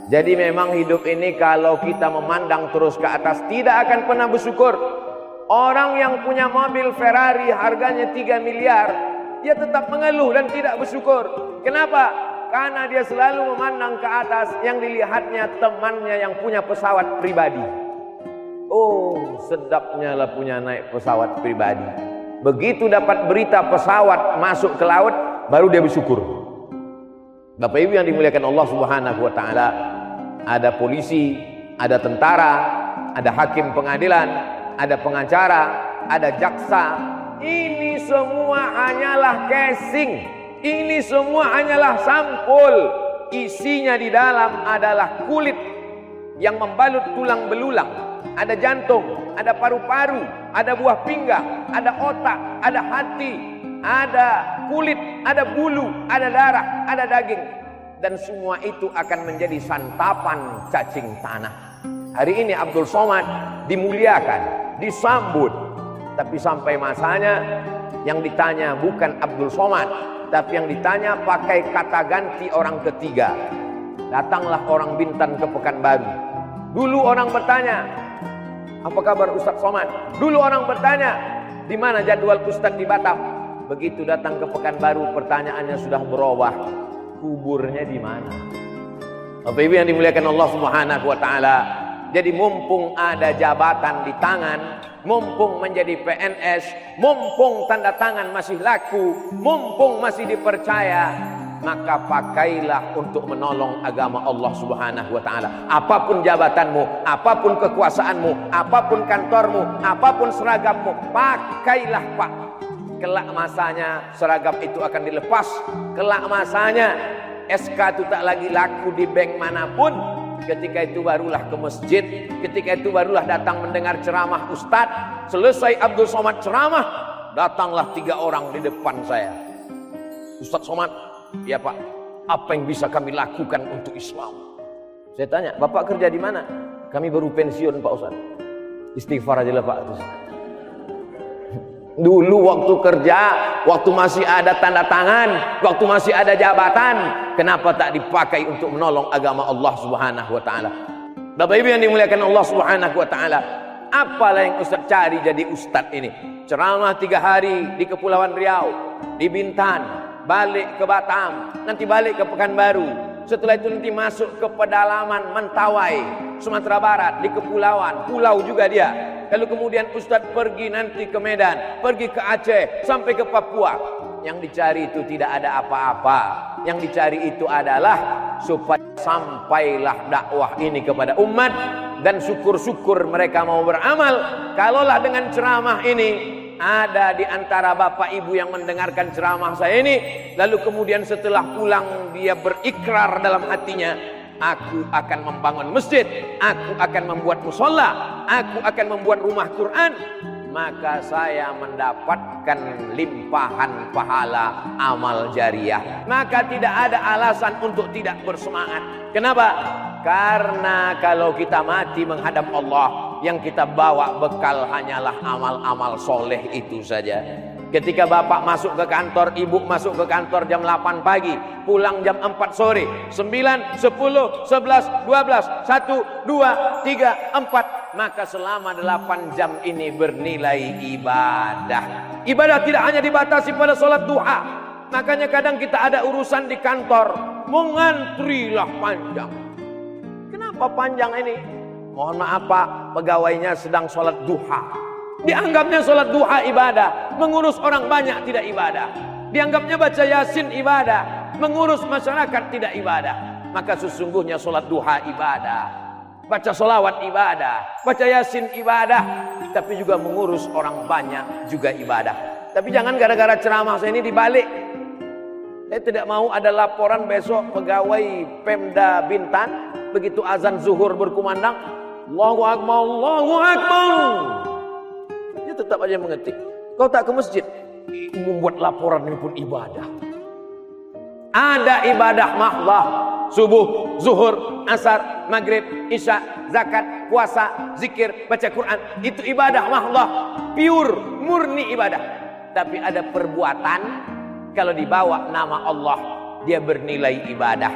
Jadi memang hidup ini kalau kita memandang terus ke atas tidak akan pernah bersyukur. Orang yang punya mobil Ferrari harganya 3 miliar, dia tetap mengeluh dan tidak bersyukur. Kenapa? Karena dia selalu memandang ke atas, yang dilihatnya temannya yang punya pesawat pribadi. Oh, sedapnya lah punya naik pesawat pribadi. Begitu dapat berita pesawat masuk ke laut, baru dia bersyukur. Bapak Ibu yang dimuliakan Allah Subhanahu wa taala, ada polisi, ada tentara, ada hakim pengadilan, ada pengacara, ada jaksa. Ini semua hanyalah casing. Ini semua hanyalah sampul. Isinya di dalam adalah kulit yang membalut tulang belulang. Ada jantung, ada paru-paru, ada buah pinggang, ada otak, ada hati, ada kulit, ada bulu, ada darah, ada daging. Dan semua itu akan menjadi santapan cacing tanah. Hari ini Abdul Somad dimuliakan, disambut. Tapi sampai masanya yang ditanya bukan Abdul Somad, tapi yang ditanya pakai kata ganti orang ketiga. Datanglah orang Bintan ke Pekanbaru. Dulu orang bertanya, apa kabar Ustaz Somad? Dulu orang bertanya, di mana jadwal Ustaz di Batam? Begitu datang ke Pekanbaru, pertanyaannya sudah berubah. Kuburnya di mana? Bapak Ibu yang dimuliakan Allah Subhanahu wa taala. Jadi mumpung ada jabatan di tangan, mumpung menjadi PNS, mumpung tanda tangan masih laku, mumpung masih dipercaya, maka pakailah untuk menolong agama Allah Subhanahu wa taala. Apapun jabatanmu, apapun kekuasaanmu, apapun kantormu, apapun seragammu, pakailah Pak. Kelak masanya seragam itu akan dilepas. Kelak masanya SK itu tak lagi laku di bank manapun. Ketika itu barulah ke masjid. Ketika itu barulah datang mendengar ceramah Ustadz. Selesai Abdul Somad ceramah, datanglah 3 orang di depan saya. Ustadz Somad, ya Pak, apa yang bisa kami lakukan untuk Islam? Saya tanya, Bapak kerja di mana? Kami baru pensiun Pak Ustadz. Istighfar aja lah Pak. Dulu waktu kerja, waktu masih ada tanda tangan, waktu masih ada jabatan, kenapa tak dipakai untuk menolong agama Allah Subhanahu wa taala? Bapak Ibu yang dimuliakan Allah Subhanahu wa taala, apalah yang Ustaz cari jadi ustaz ini? Ceramah 3 hari di Kepulauan Riau, di Bintan, balik ke Batam, nanti balik ke Pekanbaru. Setelah itu nanti masuk ke pedalaman Mentawai, Sumatera Barat, di kepulauan, pulau juga dia. Lalu kemudian Ustadz pergi nanti ke Medan, pergi ke Aceh, sampai ke Papua. Yang dicari itu tidak ada apa-apa. Yang dicari itu adalah supaya sampailah dakwah ini kepada umat. Dan syukur-syukur mereka mau beramal. Kalaulah dengan ceramah ini ada di antara bapak ibu yang mendengarkan ceramah saya ini, lalu kemudian setelah pulang dia berikrar dalam hatinya, aku akan membangun masjid, aku akan membuat musola, aku akan membuat rumah Quran, maka saya mendapatkan limpahan pahala amal jariah. Maka tidak ada alasan untuk tidak bersemangat. Kenapa? Karena kalau kita mati menghadap Allah, yang kita bawa bekal hanyalah amal-amal soleh itu saja. Ketika bapak masuk ke kantor, ibu masuk ke kantor jam 8 pagi, pulang jam 4 sore, 9, 10, 11, 12, 1, 2, 3, 4, maka selama 8 jam ini bernilai ibadah. Ibadah tidak hanya dibatasi pada sholat duha. Makanya kadang kita ada urusan di kantor, mengantrilah panjang. Kenapa panjang ini? Mohon maaf Pak, pegawainya sedang sholat duha. Dianggapnya sholat duha ibadah, mengurus orang banyak tidak ibadah. Dianggapnya baca yasin ibadah, mengurus masyarakat tidak ibadah. Maka sesungguhnya sholat duha ibadah, baca sholawat ibadah, baca yasin ibadah, tapi juga mengurus orang banyak juga ibadah. Tapi jangan gara-gara ceramah saya ini dibalik. Saya tidak mau ada laporan besok pegawai Pemda Bintan, begitu azan zuhur berkumandang, Allahu Akbar, Allahu Akbar, dia tetap aja mengetik. Kau tak ke masjid, membuat laporan ini pun ibadah. Ada ibadah mahdah, subuh, zuhur, asar, maghrib, isya, zakat, puasa, zikir, baca Quran, itu ibadah mahdah, pure, murni ibadah. Tapi ada perbuatan, kalau dibawa nama Allah, dia bernilai ibadah.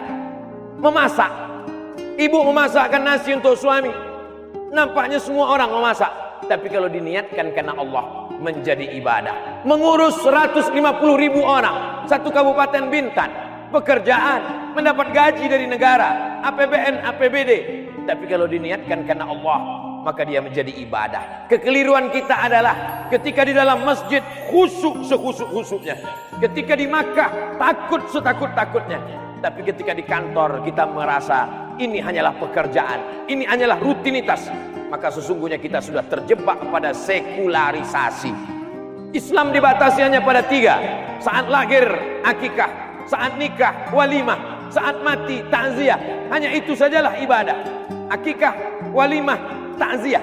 Memasak, Ibu memasakkan nasi untuk suami, nampaknya semua orang memasak, tapi kalau diniatkan karena Allah menjadi ibadah. Mengurus 150.000 orang satu Kabupaten Bintan, pekerjaan, mendapat gaji dari negara, APBN, APBD, tapi kalau diniatkan karena Allah, maka dia menjadi ibadah. Kekeliruan kita adalah ketika di dalam masjid khusyuk sekhusyuk-khusyuknya, ketika di Makkah takut setakut-takutnya, tapi ketika di kantor kita merasa ini hanyalah pekerjaan, ini hanyalah rutinitas, maka sesungguhnya kita sudah terjebak pada sekularisasi. Islam dibatasi hanya pada 3: saat lahir akikah, saat nikah walimah, saat mati takziah. Hanya itu sajalah ibadah: akikah, walimah, takziah.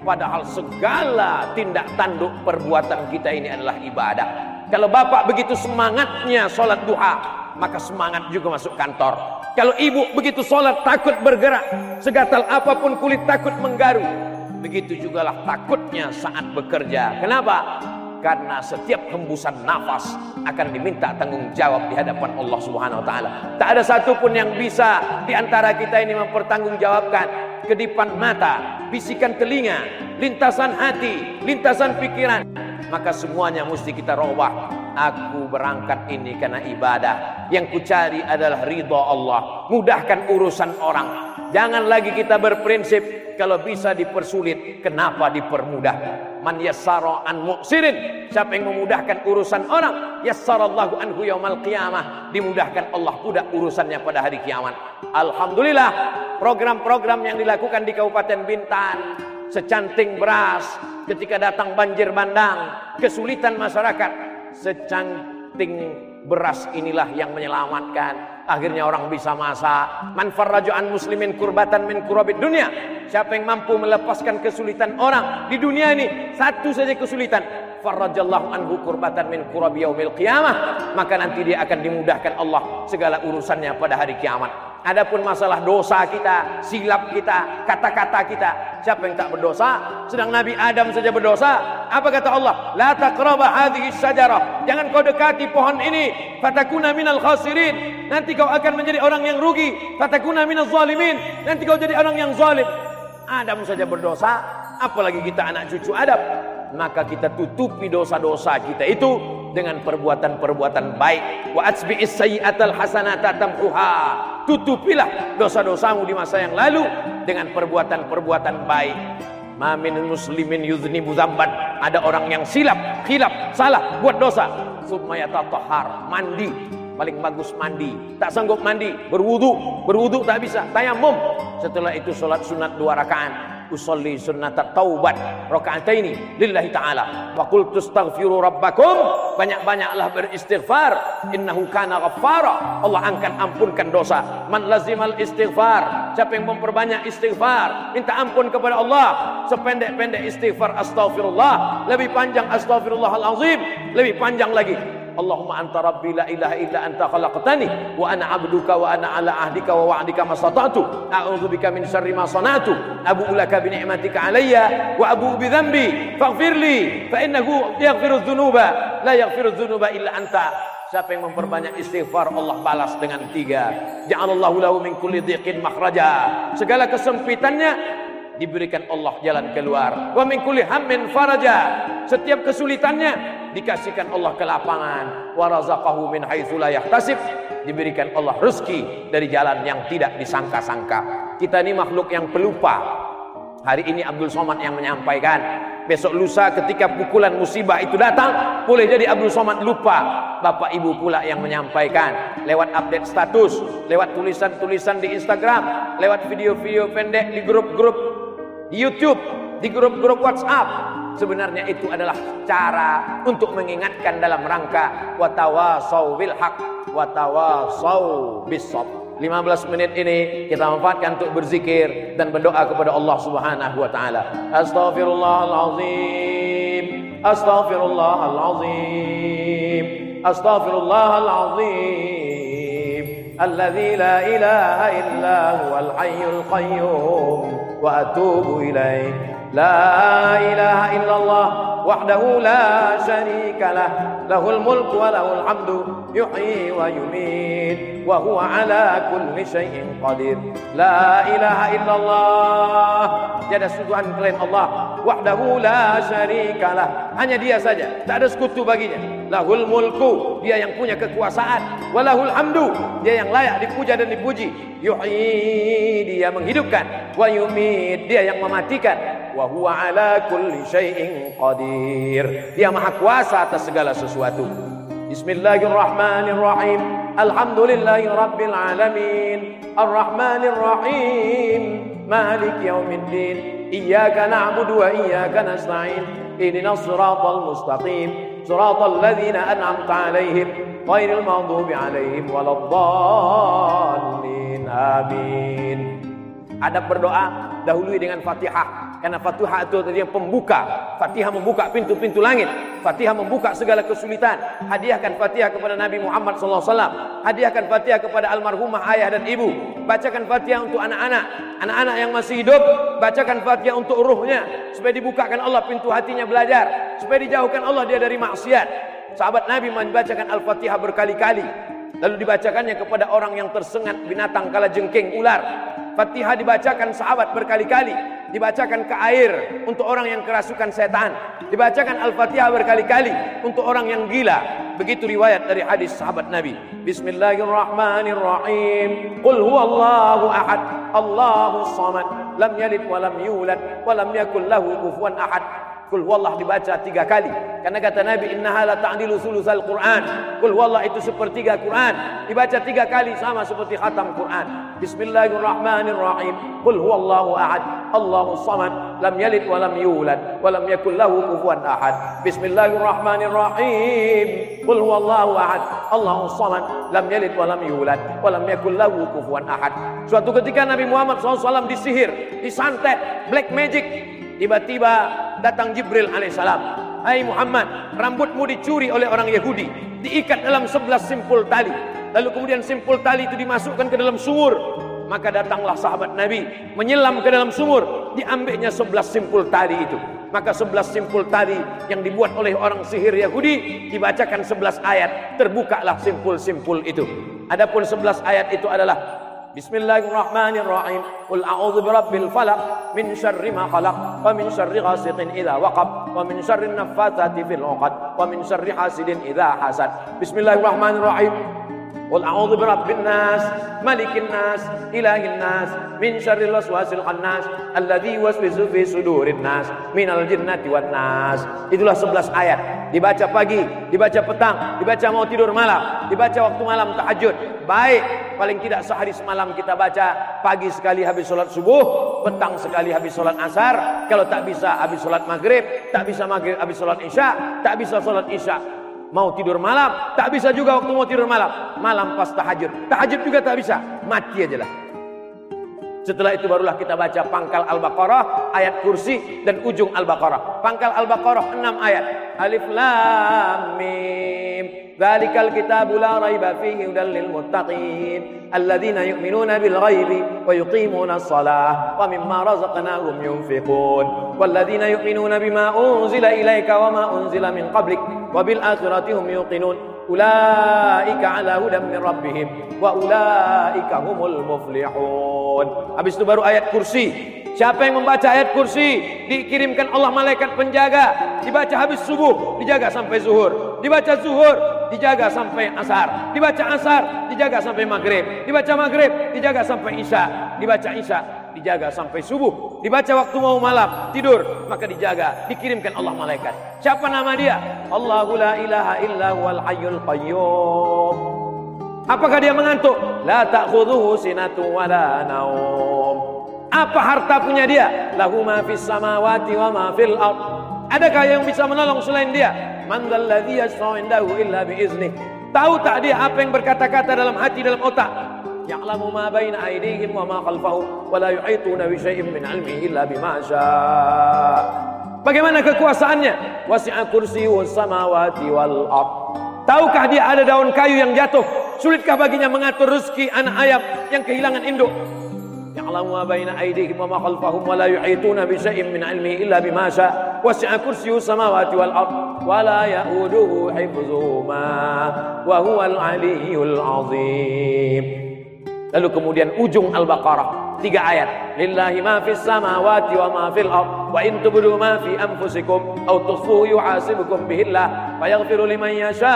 Padahal segala tindak tanduk perbuatan kita ini adalah ibadah. Kalau bapak begitu semangatnya sholat duha, maka semangat juga masuk kantor. Kalau ibu begitu sholat takut bergerak, segatal apapun kulit takut menggaru, begitu jugalah takutnya saat bekerja. Kenapa? Karena setiap hembusan nafas akan diminta tanggung jawab di hadapan Allah Subhanahu wa taala. Tak ada satupun yang bisa di antara kita ini mempertanggungjawabkan kedipan mata, bisikan telinga, lintasan hati, lintasan pikiran. Maka semuanya mesti kita robah. Aku berangkat ini karena ibadah. Yang kucari adalah ridha Allah. Mudahkan urusan orang. Jangan lagi kita berprinsip kalau bisa dipersulit, kenapa dipermudah? Man yassara an mu'sirin, siapa yang memudahkan urusan orang, yassarallahu anhu yaumal qiyamah, dimudahkan Allah pula urusannya pada hari kiamat. Alhamdulillah, program-program yang dilakukan di Kabupaten Bintan, secanting beras ketika datang banjir bandang, kesulitan masyarakat, secanting beras inilah yang menyelamatkan. Akhirnya orang bisa masak. Man farraju an muslimin kurbatan min kurabid dunia, siapa yang mampu melepaskan kesulitan orang di dunia ini, satu saja kesulitan, farrajallahu anhu kurbatan min kurabi yaumil qiyamah, maka nanti dia akan dimudahkan Allah segala urusannya pada hari kiamat. Adapun masalah dosa kita, silap kita, kata-kata kita, siapa yang tak berdosa? Sedang Nabi Adam saja berdosa. Apa kata Allah? La taqraba hadhihi syajarah, jangan kau dekati pohon ini, fatakuna minal khasirin, nanti kau akan menjadi orang yang rugi, fatakuna minaz zalimin, nanti kau jadi orang yang zalim. Adam saja berdosa, apalagi kita anak cucu Adam. Maka kita tutupi dosa-dosa kita itu dengan perbuatan-perbuatan baik. Wa atsbi'is sayyi'atal hasanata tamhuha, tutupilah dosa-dosamu di masa yang lalu dengan perbuatan-perbuatan baik. Ma min muslimin yuznibu dzamban, ada orang yang silap, khilaf, salah, buat dosa, summa yatatahhar, mandi, paling bagus mandi. Tak sanggup mandi, berwudu tak bisa, tayamum. Setelah itu salat sunat 2 rakaat. Usolli sunnatat taubat rakaataini lillahi ta'ala wa qultu astaghfiru rabbakum, banyak-banyaklah beristighfar, innahu kana ghaffara, Allah akan ampunkan dosa. Man lazimal istighfar, siapa yang memperbanyak istighfar, minta ampun kepada Allah, sependek-pendek istighfar astaghfirullah, lebih panjang astaghfirullahalazim, lebih panjang lagi Allahumma anta rabbi la ilaha illa anta khalaqtani wa ana abduka wa ana ala ahdika wa wa'dika mastata'tu a'udzubika min syarri ma sana'tu abu'u laka bi ni'matika alayya wa abu'u bi dhanbi faghfirli fa innahu yaghfiru dzunuba la yaghfiru dzunuba illa anta. Siapa yang memperbanyak istighfar, Allah balas dengan 3. Ja'alallahu lahu min kulli dhiqin makhraja, segala kesempitannya diberikan Allah jalan keluar. Wa min kulli hammin faraja, setiap kesulitannya dikasihkan Allah kelapangan. Wa razaqahu min haitsu la yahtasib, diberikan Allah rezeki dari jalan yang tidak disangka-sangka. Kita ini makhluk yang pelupa. Hari ini Abdul Somad yang menyampaikan, besok lusa ketika pukulan musibah itu datang, boleh jadi Abdul Somad lupa. Bapak ibu pula yang menyampaikan lewat update status, lewat tulisan-tulisan di Instagram, lewat video-video pendek di grup-grup di YouTube, di grup-grup WhatsApp. Sebenarnya itu adalah cara untuk mengingatkan dalam rangka watawasau bil haq watawasau bis sabr. 15 menit ini kita manfaatkan untuk berzikir dan berdoa kepada Allah Subhanahu wa taala. Astaghfirullahalazim, astaghfirullahalazim, astaghfirullahalazim, alladzi la ilaha illa huwal hayyul qayyum wa atubu ilaih. La ilaha illallah wahdahu la syarika lah, lahul mulku wa lahul hamdu, yuhyi wa yumiit, wa huwa ala kulli syai'in qadir. La ilaha illallah, tiada Tuhan selain Allah. Wahdahu la syarika lah, hanya dia saja, tak ada sekutu baginya. Lahul mulku, dia yang punya kekuasaan. Wa lahul hamdu, dia yang layak dipuja dan dipuji. Yuhyi, dia menghidupkan. Wa yumiit, dia yang mematikan. Wa huwa ala kulli syai'in qadir, dia maha kuasa atas segala sesuatu. Bismillahirrahmanirrahim. Alhamdulillahi rabbil alamin. Arrahmanir rahim. Maliki yaumiddin. Iyyaka na'budu wa iyyaka nasta'in. Ihdinas siratal mustaqim. Siratal ladzina an'amta 'alaihim ghairil maghdubi 'alaihim waladdallin. Amin. Adab berdoa dahului dengan Fatihah, karena Fatihah itu tadi yang pembuka. Fatihah membuka pintu-pintu langit. Fatihah membuka segala kesulitan. Hadiahkan Fatihah kepada Nabi Muhammad SAW. Hadiahkan Fatihah kepada almarhumah ayah dan ibu. Bacakan Fatihah untuk anak-anak. Anak-anak yang masih hidup, bacakan Fatihah untuk ruhnya, supaya dibukakan Allah pintu hatinya belajar, supaya dijauhkan Allah dia dari maksiat. Sahabat Nabi membacakan Al-Fatihah berkali-kali, lalu dibacakannya kepada orang yang tersengat binatang kalajengking ular. Fatihah dibacakan sahabat berkali-kali, dibacakan ke air untuk orang yang kerasukan setan, dibacakan Al-Fatihah berkali-kali untuk orang yang gila. Begitu riwayat dari hadis sahabat Nabi. Bismillahirrahmanirrahim. Qul huwallahu ahad, Allahus samad, lam yalid wa lam yulad wa lam yakul lahu kufuwan ahad. Qul huwallah dibaca 3 kali, karena kata Nabi, innaha la ta'dilu sulusal Quran. Qul huwallah itu sepertiga Quran, dibaca 3 kali sama seperti khatam Quran. Bismillahirrahmanirrahim. Qul huwallahu ahad, Allahus samad, lam yalid wa lam yulad wa lam yakul lahu kufuwan ahad. Bismillahirrahmanirrahim. Qul huwallahu ahad, Allahus samad, lam yalid wa lam yulad wa lam yakul lahu kufuwan ahad. Suatu ketika Nabi Muhammad SAW disihir, disantet, black magic. Tiba-tiba datang Jibril alaihissalam. Hai Muhammad, rambutmu dicuri oleh orang Yahudi, diikat dalam 11 simpul tali. Lalu kemudian simpul tali itu dimasukkan ke dalam sumur. Maka datanglah sahabat Nabi, menyelam ke dalam sumur, diambilnya 11 simpul tali itu. Maka 11 simpul tali yang dibuat oleh orang sihir Yahudi, dibacakan 11 ayat, terbukalah simpul-simpul itu. Adapun 11 ayat itu adalah Bismillahirrahmanirrahim. Qul a'udzu birabbil falaq min syarri ma khalaq wa min syarri ghasiqin idza waqab wa min syarri naffatsati fil 'uqad wa min syarri hasidin idza hasad. Bismillahirrahmanirrahim. Qul a'udzu birabbin nas, malikin nas, ilahin nas, min syarril waswasil khannas, alladzi yuwaswisu fi sudurin nas, minal jinnati wan nas. Itulah 11 ayat. Dibaca pagi, dibaca petang, dibaca mau tidur malam, dibaca waktu malam tahajud. Baik, paling tidak sehari semalam kita baca. Pagi sekali habis sholat subuh, petang sekali habis sholat asar. Kalau tak bisa habis sholat maghrib, tak bisa maghrib habis sholat isya, tak bisa sholat isya mau tidur malam, tak bisa juga waktu mau tidur malam, malam pas tahajud, tahajud juga tak bisa, mati aja lah. Setelah itu barulah kita baca pangkal Al-Baqarah, ayat kursi dan ujung Al-Baqarah. Pangkal Al-Baqarah 6 ayat. Alif lam mim. Dzalikal kitabu la raiba fihi hudal lil muttaqin alladzina yu'minuna bil ghaibi wa yuqimuna shalah wa mimma razaqnahum yunfiqun walladzina yu'minuna bima unzila ilaika wa ma unzila min qablik wa bil akhirati hum yuqinun. Ulaika ala hudan min rabbihim wa ulaika humul muflihun. Habis itu baru ayat kursi. Siapa yang membaca ayat kursi, dikirimkan Allah malaikat penjaga. Dibaca habis subuh, dijaga sampai zuhur. Dibaca zuhur, dijaga sampai asar. Dibaca asar, dijaga sampai maghrib. Dibaca maghrib, dijaga sampai isya. Dibaca isya, dijaga sampai subuh. Dibaca waktu mau malam, tidur, maka dijaga, dikirimkan Allah malaikat. Siapa nama dia? Allahu la ilaha illa huwal hayyul qayyum. Apakah dia mengantuk? La ta'khudhuhu sinatu wa la naum. Apa harta punya dia? Lahu ma fis samawati wa ma fil ard. Adakah yang bisa menolong selain dia? Man dzalladzi yashfa'u indahu illa bi iznih. Tahu tak dia apa yang berkata-kata dalam hati, dalam otak? Ya'lamu ma baina aydihim wa ma khalfahum wa la yuhituna bi syai'in min 'ilmihi illa bima syaa'. Bagaimana kekuasaannya? Wasi'a kursiyyus samawati wal ard. Tahukah dia ada daun kayu yang jatuh? Sulitkah baginya mengatur rezeki anak ayam yang kehilangan induk? ya'lamu ma baina aydihim wa ma khalfahum wa la yuhituna bi syai'in min 'ilmihi illa bima syaa wasi'a kursiyyuhu samawati wal ard wa la ya'uduhu hifdzuhuma wa huwal 'aliyyul 'azim. Lalu kemudian ujung Al-Baqarah 3 ayat. Lillahi ma fis samawati wa ma fil ard wa in tubdu ma fi anfusikum aw tukhfuhu yuhasibukum bihillah wa yaghfiru liman yasha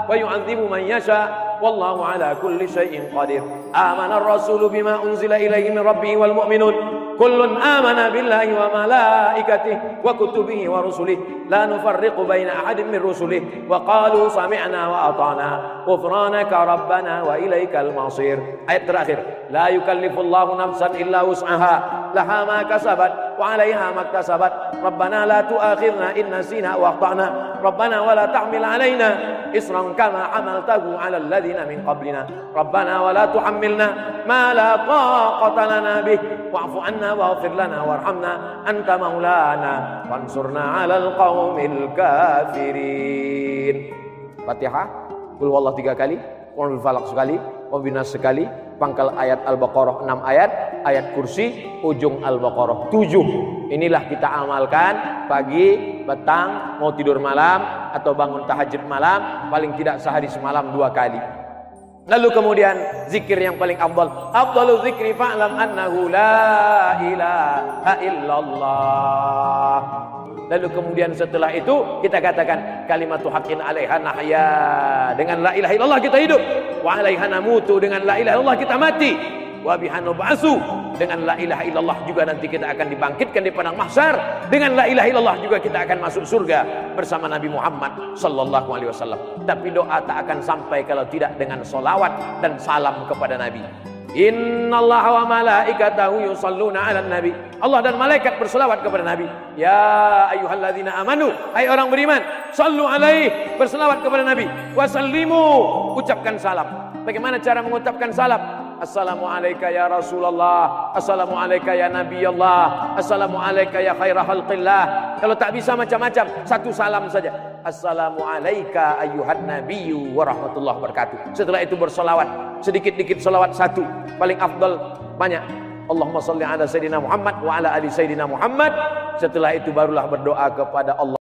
wa yu'adzibu man yasha wallahu ala kulli syai'in qadir. Amana ar-rasulu bima unzila ilaihi min rabbihi wal mu'minun kullun amana billahi wa malaikatihi wa kutubihi wa rusulihi la nufarriqu baina ahadin min rusulihi wa qalu sami'na wa ata'na ghufranaka rabbana wa ilaikal masir. Ayat terakhir, la yukallifullahu nafsan illa wus'aha laha ma kasabat wa 'alaiha ma iktasabat rabbana la tu'akhidhna in nasina wa akhtana rabbana wa la tahmil 'alaina isran kama 'amaltahu 'alal ladzina min qablina rabbana wa la tuhammilna ma la taqata lana bih wa'fu 'anna waghfir lana warhamna anta maulana wansurna 'alal qaumil kafirin. Fatihah, qul huwallahu 3 kali, qul falaq sekali, wabinas sekali, pangkal ayat Al-Baqarah 6 ayat, ayat kursi, ujung Al-Baqarah 7. Inilah kita amalkan pagi, petang, mau tidur malam atau bangun tahajud malam, paling tidak sehari semalam 2 kali. Lalu kemudian zikir yang paling afdalu zikri fa'lam annahu la ilaha illallah. Lalu kemudian setelah itu kita katakan kalimatu haqqin 'alaiha nahya, dengan la ilaha illallah kita hidup, wa 'alaiha namutu, dengan la ilaha illallah kita mati, wa biha nub'atsu, dengan la ilaha illallah juga nanti kita akan dibangkitkan di padang mahsyar, dengan la ilaha illallah juga kita akan masuk surga bersama Nabi Muhammad sallallahu alaihi wasallam. Tapi doa tak akan sampai kalau tidak dengan solawat dan salam kepada Nabi. Innallaha wa malaikatahu yusalluna 'alan nabi. Allah dan malaikat berselawat kepada Nabi. Ya ayyuhalladzina amanu, hai orang beriman, sallu alaihi, berselawat kepada Nabi. Wasallimu, ucapkan salam. Bagaimana cara mengucapkan salam? Assalamu alayka ya Rasulullah, assalamu alayka ya Nabi Allah, assalamu alayka ya khaira khalqillah. Kalau tak bisa macam-macam, satu salam saja. Assalamu alayka ayyuhan nabiyyu wa rahmatullahi wabarakatuh. Setelah itu bersolawat, sedikit-dikit solawat satu, paling afdal banyak. Allahumma salli ala Sayyidina Muhammad wa ala ali Sayyidina Muhammad. Setelah itu barulah berdoa kepada Allah.